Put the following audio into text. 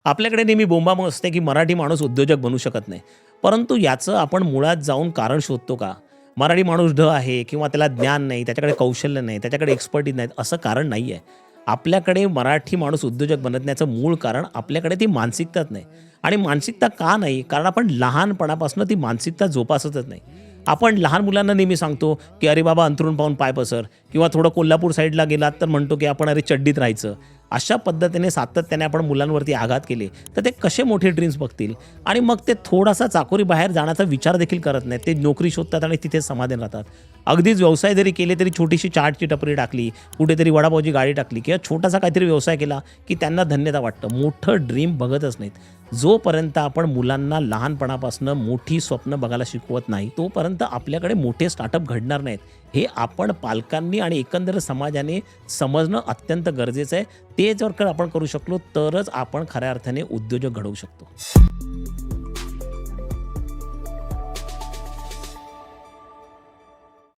आपल्याकडे नेहमी बोंबाबोंब असते, की मराठी माणूस उद्योजक बनू शकत नाही. परंतु याचं आपण मुळात जाऊन कारण शोधतो का? मराठी माणूस ढ आहे किंवा त्याला ज्ञान नाही, त्याच्याकडे कौशल्य नाही, त्याच्याकडे एक्सपर्टीज नाहीत, असं कारण नाही आहे. आपल्याकडे मराठी माणूस उद्योजक बनण्याचं मूळ कारण आपल्याकडे ती मानसिकताच नाही. आणि मानसिकता का नाही? कारण आपण लहानपणापासून ती मानसिकता जोपासतच नाही. आपण लहान मुलांना नेहमी सांगतो, की "अरे बाबा, अंथरूण पाहून पाय पसर" किंवा थोडं कोल्हापूर साईडला गेलात तर म्हणतो, की आपण "अरे चड्डीत राहायचं." अशा पद्धतीने सातत्याने आपण मुलांवरती आघात केले, तर ते कसे मोठे ड्रीम्स बघतील आणि मग ते थोडासा चाकोरी बाहेर जाण्याचा विचार देखील करत नाहीत. ते नोकरी शोधतात आणि तिथेच समाधान राहतात. अगदीच व्यवसाय जरी केले तरी छोटीशी चाटची टपरी टाकली, कुठेतरी वडापावची गाडी टाकली किंवा छोटासा काहीतरी व्यवसाय केला, की त्यांना धन्यता वाटतं. मोठं ड्रीम बघतच नाहीत. जोपर्यंत आपण मुलांना लहानपणापासून मोठी स्वप्न बघायला शिकवत नाही, तोपर्यंत आपल्याकडे मोठे स्टार्टअप घडणार नाहीत. हे आपण पालकांनी आणि एकंदर समाजाने समजणं अत्यंत गरजेचं आहे. ते जर का आपण करू शकलो, तरच आपण खऱ्या अर्थाने उद्योजक घडवू शकतो.